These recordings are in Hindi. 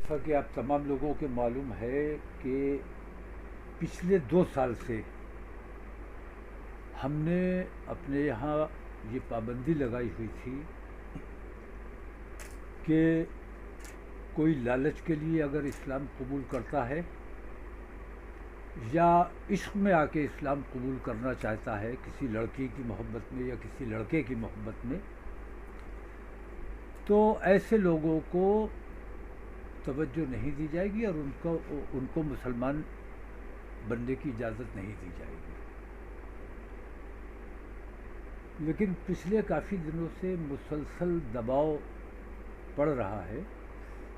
जैसा कि आप तमाम लोगों को मालूम है कि पिछले 2 साल से हमने अपने यहाँ ये पाबंदी लगाई हुई थी कि कोई लालच के लिए अगर इस्लाम कबूल करता है या इश्क में आके इस्लाम कबूल करना चाहता है किसी लड़की की मोहब्बत में या किसी लड़के की मोहब्बत में, तो ऐसे लोगों को तवज्जो नहीं दी जाएगी और उनको मुसलमान बनने की इजाज़त नहीं दी जाएगी। लेकिन पिछले काफ़ी दिनों से मुसलसल दबाव पड़ रहा है,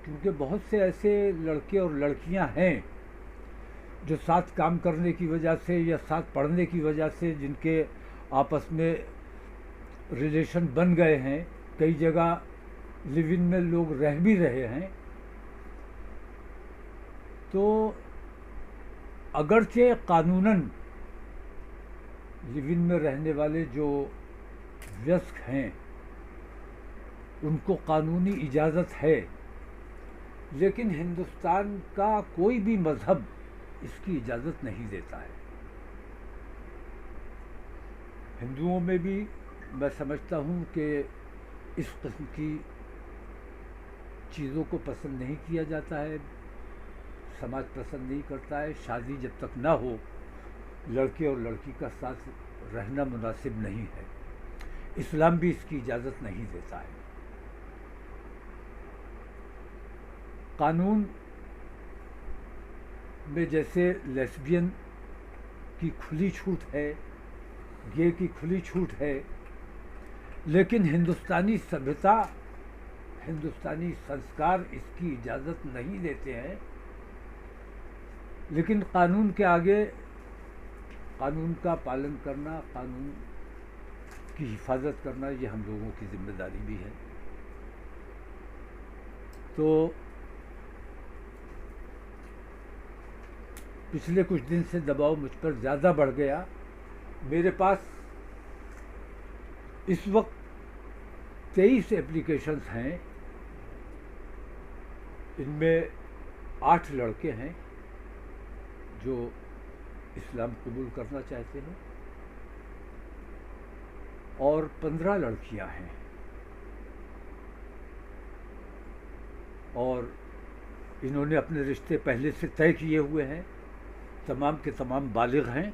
क्योंकि बहुत से ऐसे लड़के और लड़कियां हैं जो साथ काम करने की वजह से या साथ पढ़ने की वजह से जिनके आपस में रिलेशन बन गए हैं, कई जगह लिव इन में लोग रह भी रहे हैं, तो अगरचे कानूनन लिव इन में रहने वाले जो वयस्क हैं उनको कानूनी इजाज़त है, लेकिन हिंदुस्तान का कोई भी मज़हब इसकी इजाज़त नहीं देता है। हिंदुओं में भी मैं समझता हूँ कि इस किस्म की चीज़ों को पसंद नहीं किया जाता है, समाज पसंद नहीं करता है। शादी जब तक ना हो लड़के और लड़की का साथ रहना मुनासिब नहीं है। इस्लाम भी इसकी इजाज़त नहीं देता है। कानून में जैसे लेस्बियन की खुली छूट है, गे की खुली छूट है, लेकिन हिंदुस्तानी सभ्यता, हिंदुस्तानी संस्कार इसकी इजाज़त नहीं देते हैं। लेकिन कानून के आगे कानून का पालन करना, कानून की हिफाजत करना, ये हम लोगों की जिम्मेदारी भी है। तो पिछले कुछ दिन से दबाव मुझ पर ज़्यादा बढ़ गया। मेरे पास इस वक्त 23 एप्लीकेशंस हैं, इनमें 8 लड़के हैं जो इस्लाम कबूल करना चाहते हैं और 15 लड़कियां हैं, और इन्होंने अपने रिश्ते पहले से तय किए हुए हैं, तमाम के तमाम बालिग हैं।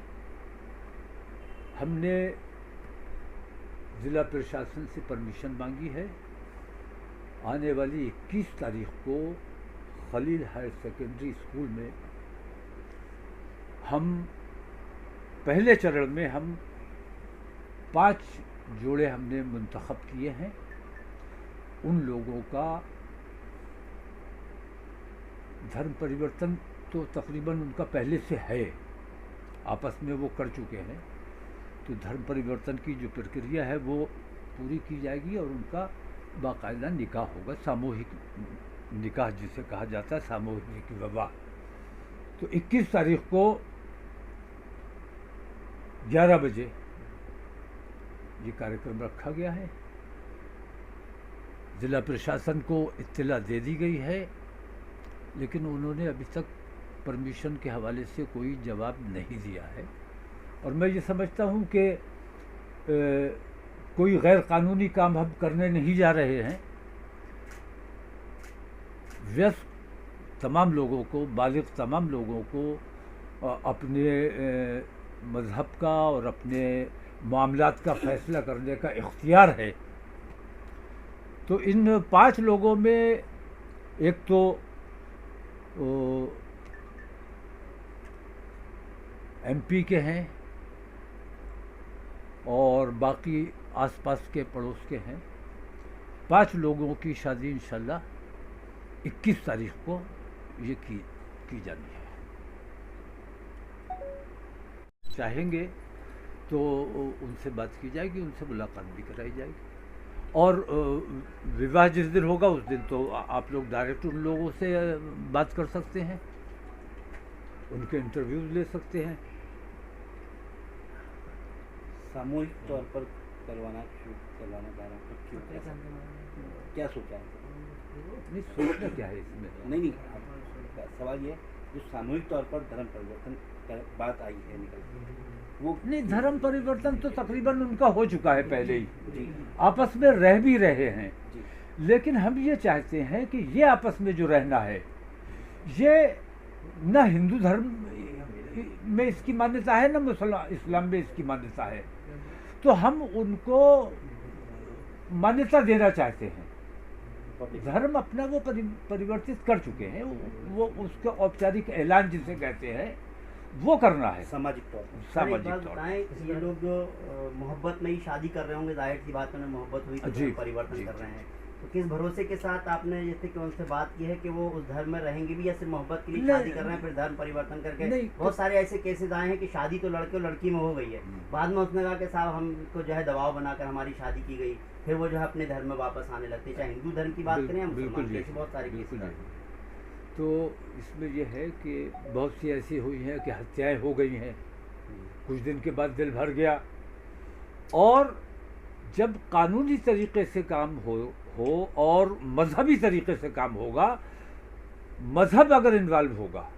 हमने ज़िला प्रशासन से परमिशन मांगी है। आने वाली 21 तारीख को खलील हायर सेकेंडरी स्कूल में हम पहले चरण में 5 जोड़े हमने मुंतखब किए हैं। उन लोगों का धर्म परिवर्तन तो तकरीबन उनका पहले से है, आपस में वो कर चुके हैं। तो धर्म परिवर्तन की जो प्रक्रिया है वो पूरी की जाएगी और उनका बाकायदा निकाह होगा, सामूहिक निकाह जिसे कहा जाता है, सामूहिक विवाह। तो 21 तारीख को 11 बजे ये कार्यक्रम रखा गया है। ज़िला प्रशासन को इत्तला दे दी गई है, लेकिन उन्होंने अभी तक परमिशन के हवाले से कोई जवाब नहीं दिया है। और मैं ये समझता हूँ कि कोई गैर कानूनी काम हम करने नहीं जा रहे हैं। व्यस्क तमाम लोगों को, बालिग तमाम लोगों को अपने मज़हब का और अपने मामलात का फ़ैसला करने का इख्तियार है। तो इन 5 लोगों में एक तो एमपी के हैं और बाकी आसपास के पड़ोस के हैं। 5 लोगों की शादी इंशाल्लाह 21 तारीख को ये की जानी है। चाहेंगे तो उनसे बात की जाएगी, उनसे मुलाकात भी कराई जाएगी। और विवाह जिस दिन होगा उस दिन तो आप लोग डायरेक्ट उन लोगों से बात कर सकते हैं, उनके इंटरव्यूज ले सकते हैं। सामूहिक तौर पर करवाना चाह रहा हूँ, क्या सोचा है? नहीं, सोचना क्या है इसमें? नहीं, सवाल ये है, जो सामूहिक तौर पर धर्म परिवर्तन का बात आई है निकल, वो नहीं, धर्म परिवर्तन तो तकरीबन उनका हो चुका है पहले ही, जी आपस में रह भी रहे हैं। जी लेकिन हम ये चाहते हैं कि ये आपस में जो रहना है, ये न हिंदू धर्म में इसकी मान्यता है, न मुसलमान इस्लाम में इसकी मान्यता है। तो हम उनको मान्यता देना चाहते हैं। धर्म अपना वो परिवर्तित कर चुके हैं, वो उसका औपचारिक ऐलान जिसे कहते हैं वो करना है सामाजिक तौर पर। सामाजिक बात तौर पर। बताएं, ये लोग जो मोहब्बत में ही शादी कर रहे होंगे, जाहिर सी बात है, मोहब्बत हुई तो जी, परिवर्तन जी, कर रहे हैं, तो किस भरोसे के साथ आपने जैसे कि उनसे बात की है कि वो उस धर्म में रहेंगे भी, या सिर्फ मोहब्बत के लिए नहीं, शादी कर रहे हैं फिर धर्म परिवर्तन करके? नहीं, बहुत सारे ऐसे केसेस आए हैं कि शादी तो लड़के और लड़की में हो गई है, बाद में उसने कहा कि साहब हमको जो है दबाव बनाकर हमारी शादी की गई, फिर वो जो है अपने धर्म में वापस आने लगते हैं, चाहे हिंदू धर्म की बात करें या मुसलमान की, ऐसे बहुत सारे केसेस आए हैं। तो इसमें यह है कि बहुत सी ऐसी हुई हैं कि हत्याएं हो गई हैं, कुछ दिन के बाद दिल भर गया। और जब कानूनी तरीके से काम हो और मजहबी तरीके से काम होगा, मजहब अगर इन्वॉल्व होगा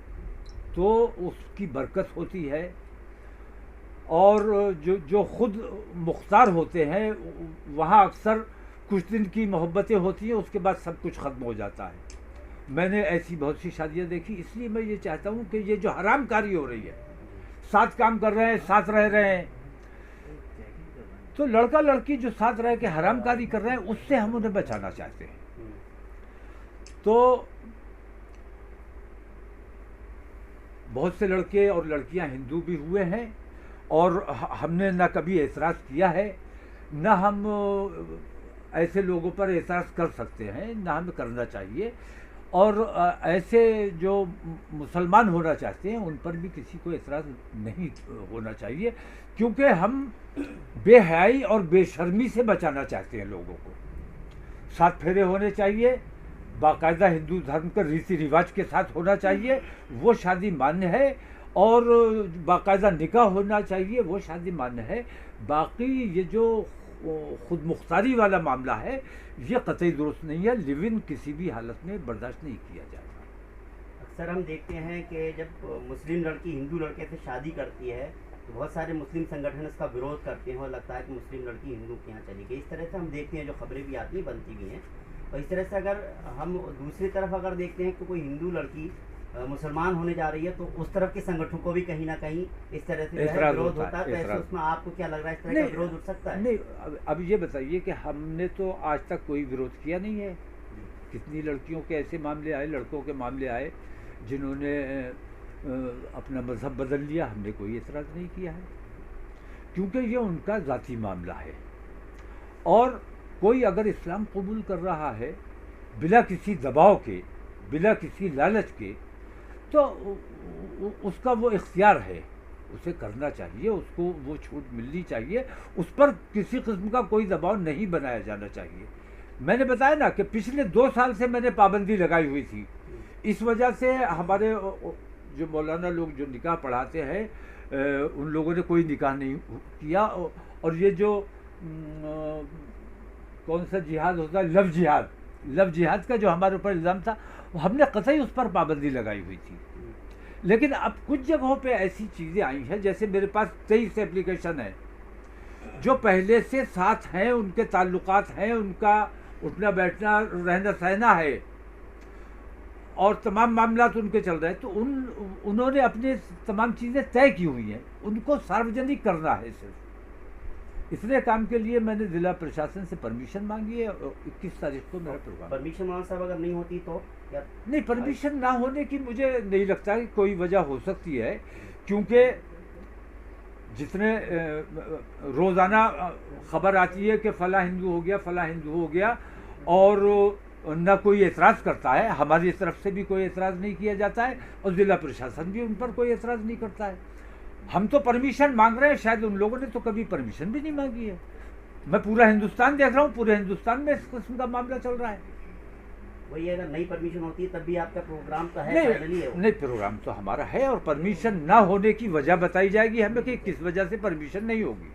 तो उसकी बरकत होती है। और जो खुद मुख्तार होते हैं वहाँ अक्सर कुछ दिन की मोहब्बतें होती हैं, उसके बाद सब कुछ ख़त्म हो जाता है। मैंने ऐसी बहुत सी शादियाँ देखी, इसलिए मैं ये चाहता हूँ कि ये जो हरामकारी हो रही है, साथ काम कर रहे हैं, साथ रह रहे हैं, तो लड़का लड़की जो साथ रह के हरामकारी कर रहे हैं उससे हम उन्हें बचाना चाहते हैं। तो बहुत से लड़के और लड़कियां हिंदू भी हुए हैं और हमने ना कभी एतराज़ किया है, ना हम ऐसे लोगों पर एतराज़ कर सकते हैं, ना हमें करना चाहिए। और ऐसे जो मुसलमान होना चाहते हैं उन पर भी किसी को एतराज़ नहीं होना चाहिए, क्योंकि हम बेहयाई और बेशर्मी से बचाना चाहते हैं लोगों को। साथ फेरे होने चाहिए, बाकायदा हिंदू धर्म के रीति रिवाज के साथ होना चाहिए, वो शादी मान्य है। और बाकायदा निकाह होना चाहिए, वो शादी मान्य है। बाकी ये जो खुद मुख्तारी वाला मामला है ये कतई दुरुस्त नहीं है। लिव इन किसी भी हालत में बर्दाश्त नहीं किया जाएगा। अक्सर हम देखते हैं कि जब मुस्लिम लड़की हिंदू लड़के से शादी करती है तो बहुत सारे मुस्लिम संगठन इसका विरोध करते हैं और लगता है कि मुस्लिम लड़की हिंदू के यहाँ चली गई। इस तरह से हम देखते हैं, जो खबरें भी आती बनती भी हैं। और इस तरह से अगर हम दूसरी तरफ अगर देखते हैं कि कोई हिंदू लड़की मुसलमान होने जा रही है तो उस तरफ के संगठनों को भी कहीं ना कहीं इस तरह से विरोध होता है। तो ऐसे उसमें आपको क्या लग रहा है, इस तरह का विरोध उठ सकता है? नहीं, अब ये बताइए कि हमने तो आज तक कोई विरोध किया नहीं है। कितनी लड़कियों के ऐसे मामले आए, लड़कों के मामले आए जिन्होंने अपना मजहब बदल लिया, हमने कोई एतराज़ नहीं किया है, क्योंकि ये उनका ज़ाती मामला है। और कोई अगर इस्लाम कबूल कर रहा है बिला किसी दबाव के, बिला किसी लालच के, तो उसका वो इख्तियार है, उसे करना चाहिए, उसको वो छूट मिलनी चाहिए, उस पर किसी किस्म का कोई दबाव नहीं बनाया जाना चाहिए। मैंने बताया ना कि पिछले 2 साल से मैंने पाबंदी लगाई हुई थी। इस वजह से हमारे जो मौलाना लोग जो निकाह पढ़ाते हैं उन लोगों ने कोई निकाह नहीं किया। और ये जो कौन सा जिहाद होता है, लव जिहाद का जो हमारे ऊपर इल्ज़ाम था, हमने कतई उस पर पाबंदी लगाई हुई थी। लेकिन अब कुछ जगहों पे ऐसी चीज़ें आई हैं, जैसे मेरे पास 23 एप्लीकेशन है जो पहले से साथ हैं, उनके ताल्लुकात हैं, उनका उठना बैठना रहना सहना है और तमाम मामला तो उनके चल रहे हैं। तो उन्होंने अपने तमाम चीज़ें तय की हुई हैं, उनको सार्वजनिक करना है। सिर्फ इतने काम के लिए मैंने जिला प्रशासन से परमिशन मांगी है। 21 तारीख को मेरा प्रोग्राम। परमिशन मान साहब अगर नहीं होती तो क्या? नहीं, परमिशन ना होने की मुझे नहीं लगता कि कोई वजह हो सकती है, क्योंकि जितने रोज़ाना खबर आती है कि फ़लाँ हिंदू हो गया, फ़लाँ हिंदू हो गया, और न कोई एतराज़ करता है। हमारी तरफ से भी कोई एतराज़ नहीं किया जाता है और ज़िला प्रशासन भी उन पर कोई एतराज़ नहीं करता है। हम तो परमिशन मांग रहे हैं, शायद उन लोगों ने तो कभी परमिशन भी नहीं मांगी है। मैं पूरा हिंदुस्तान देख रहा हूँ, पूरे हिंदुस्तान में इस किस्म का मामला चल रहा है। वही अगर नई परमिशन होती है तब भी आपका प्रोग्राम तो है, नहीं, प्रोग्राम तो हमारा है और परमिशन ना होने की वजह बताई जाएगी हमें कि किस वजह से परमिशन नहीं होगी।